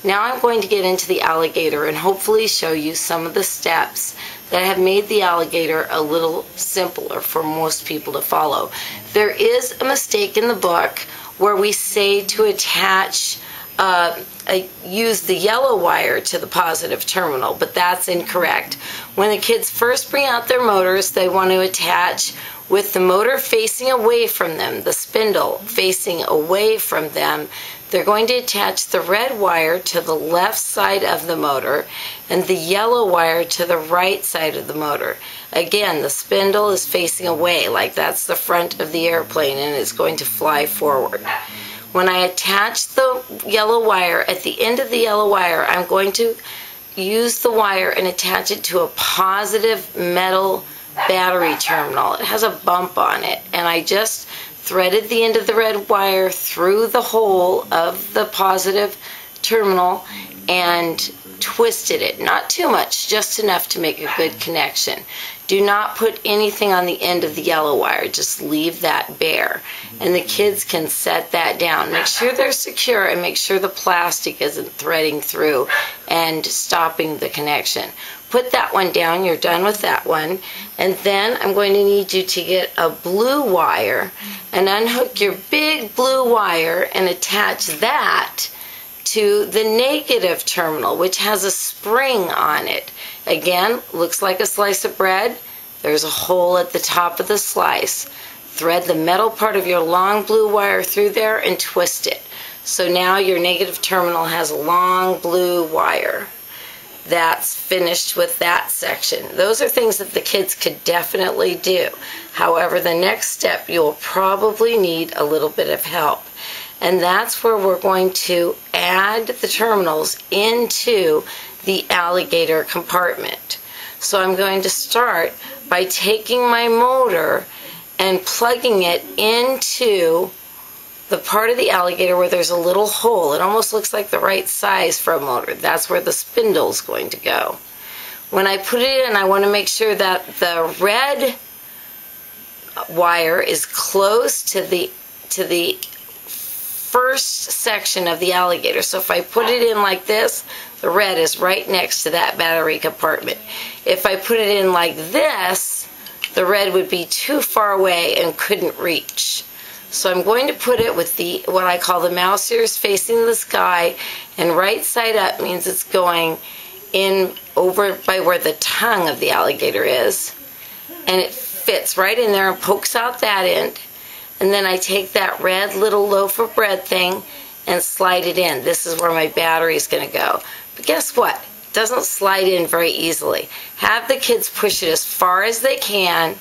Now I'm going to get into the alligator and hopefully show you some of the steps that have made the alligator a little simpler for most people to follow. There is a mistake in the book where we say to attach use the yellow wire to the positive terminal, but that's incorrect. When the kids first bring out their motors, they want to attach with the motor facing away from them, the spindle facing away from them. They're going to attach the red wire to the left side of the motor and the yellow wire to the right side of the motor. Again, the spindle is facing away, like that's the front of the airplane, and it's going to fly forward. When I attach the yellow wire, at the end of the yellow wire, I'm going to use the wire and attach it to a positive metal battery terminal. It has a bump on it, and I just threaded the end of the red wire through the hole of the positive terminal and twisted it. Not too much, just enough to make a good connection. Do not put anything on the end of the yellow wire, just leave that bare. And the kids can set that down. Make sure they're secure and make sure the plastic isn't threading through and stopping the connection. Put that one down, you're done with that one. And then I'm going to need you to get a blue wire and unhook your big blue wire and attach that to the negative terminal, which has a spring on it. Again, looks like a slice of bread. There's a hole at the top of the slice. Thread the metal part of your long blue wire through there and twist it. So now your negative terminal has a long blue wire. That's finished with that section. Those are things that the kids could definitely do. However, the next step, you'll probably need a little bit of help. And that's where we're going to add the terminals into the alligator compartment. So I'm going to start by taking my motor and plugging it into the part of the alligator where there's a little hole. It almost looks like the right size for a motor. That's where the spindle is going to go. When I put it in, I want to make sure that the red wire is close to the first section of the alligator. So if I put it in like this, the red is right next to that battery compartment. If I put it in like this, the red would be too far away and couldn't reach. So I'm going to put it with the what I call the mouse ears facing the sky, and right side up means it's going in over by where the tongue of the alligator is, and it fits right in there and pokes out that end. And then I take that red little loaf of bread thing and slide it in. This is where my battery is going to go. But guess what? It doesn't slide in very easily. Have the kids push it as far as they can,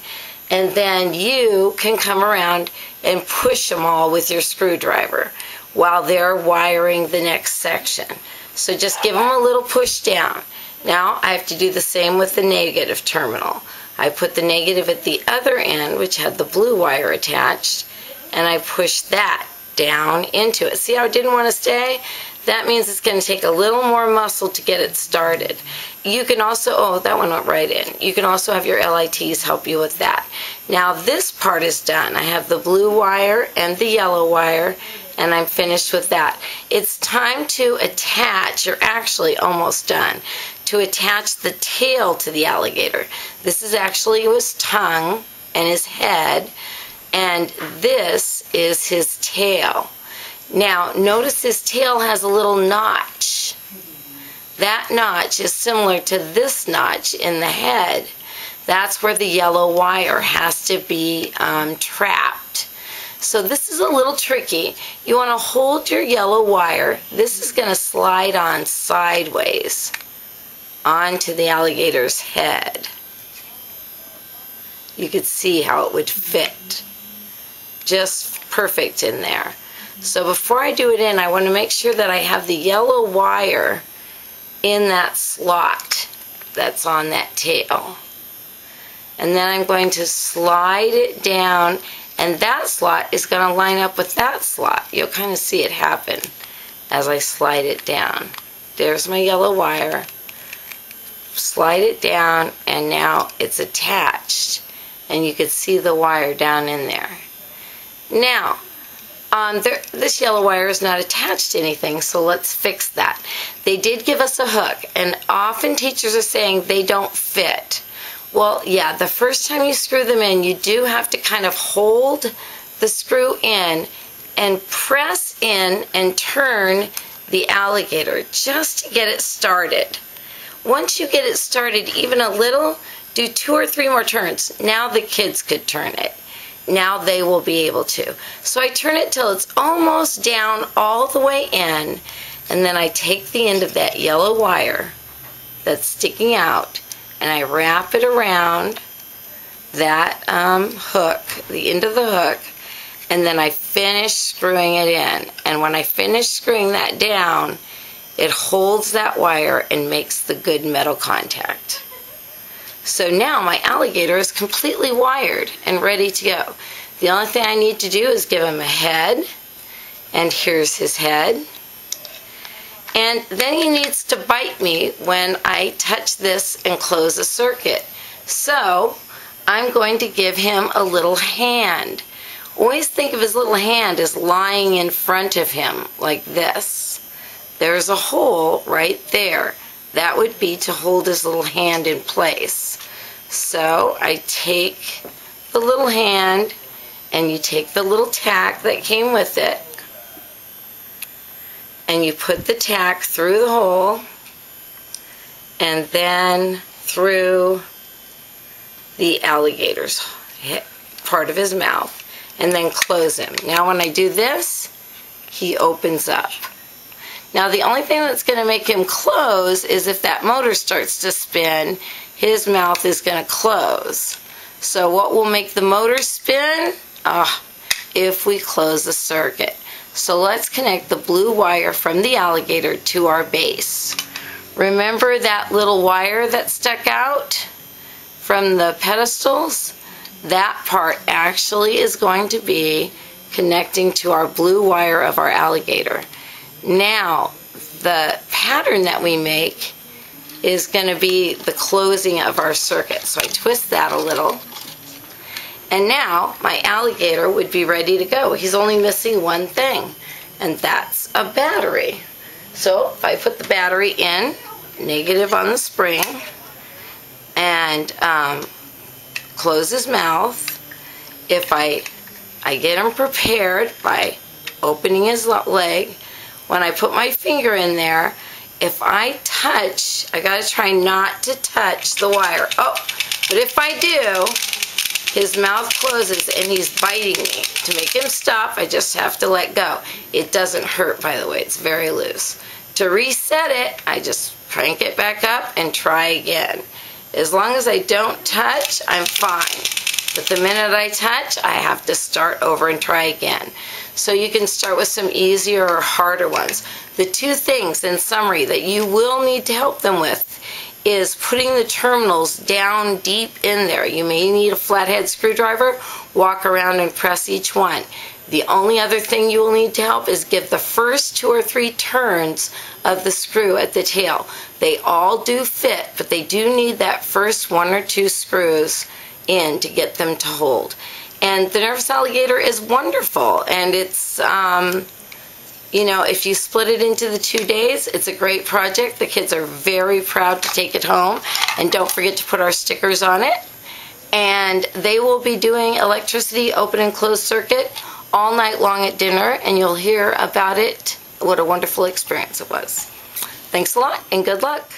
and then you can come around and push them all with your screwdriver while they're wiring the next section. So just give them a little push down. Now I have to do the same with the negative terminal. I put the negative at the other end, which had the blue wire attached, and I pushed that down into it. See how it didn't want to stay? That means it's going to take a little more muscle to get it started. You can also, oh, that one went right in. You can also have your LITs help you with that. Now this part is done. I have the blue wire and the yellow wire, and I'm finished with that. It's time to attach, you're actually almost done, to attach the tail to the alligator. This is actually his tongue and his head, and this is his tail. Now, notice his tail has a little notch. That notch is similar to this notch in the head. That's where the yellow wire has to be trapped. So this is a little tricky. You want to hold your yellow wire. This is going to slide on sideways onto the alligator's head. You could see how it would fit. Just perfect in there. So before I do it in, I want to make sure that I have the yellow wire in that slot that's on that tail. And then I'm going to slide it down, and that slot is going to line up with that slot. You'll kind of see it happen as I slide it down. There's my yellow wire. Slide it down, and now it's attached. And you can see the wire down in there. Now, This yellow wire is not attached to anything, so let's fix that. They did give us a hook, and often teachers are saying they don't fit. Well, yeah, the first time you screw them in, you do have to kind of hold the screw in and press in and turn the alligator just to get it started. Once you get it started even a little, do 2 or 3 more turns. Now the kids could turn it. Now they will be able to. So I turn it till it's almost down all the way in, and then I take the end of that yellow wire that's sticking out, and I wrap it around that hook, the end of the hook, and then I finish screwing it in. And when I finish screwing that down, it holds that wire and makes the good metal contact. So now my alligator is completely wired and ready to go. The only thing I need to do is give him a head, and here's his head. And then he needs to bite me when I touch this and close a circuit. So I'm going to give him a little hand. Always think of his little hand as lying in front of him like this. There's a hole right there. That would be to hold his little hand in place. So I take the little hand, and you take the little tack that came with it, and you put the tack through the hole and then through the alligator's part of his mouth, and then close him. Now when I do this, he opens up. Now the only thing that's going to make him close is if that motor starts to spin, his mouth is going to close. So what will make the motor spin? If we close the circuit. So let's connect the blue wire from the alligator to our base. Remember that little wire that stuck out from the pedestals? That part actually is going to be connecting to our blue wire of our alligator. Now, the pattern that we make is going to be the closing of our circuit. So I twist that a little. And now my alligator would be ready to go. He's only missing one thing, and that's a battery. So if I put the battery in, negative on the spring, and close his mouth, if I get him prepared by opening his leg, when I put my finger in there, if I touch, I gotta try not to touch the wire. Oh, but if I do, his mouth closes and he's biting me. To make him stop, I just have to let go. It doesn't hurt, by the way, it's very loose. To reset it, I just crank it back up and try again. As long as I don't touch, I'm fine. But the minute I touch, I have to start over and try again. So you can start with some easier or harder ones. The 2 things, in summary, that you will need to help them with is putting the terminals down deep in there. You may need a flathead screwdriver, walk around and press each one. The only other thing you will need to help is give the first 2 or 3 turns of the screw at the tail. They all do fit, but they do need that first 1 or 2 screws in to get them to hold. And the nervous alligator is wonderful, and it's you know, if you split it into the 2 days, it's a great project. The kids are very proud to take it home, and don't forget to put our stickers on it. And they will be doing electricity open and closed circuit all night long at dinner, and you'll hear about it, what a wonderful experience it was. Thanks a lot, and good luck.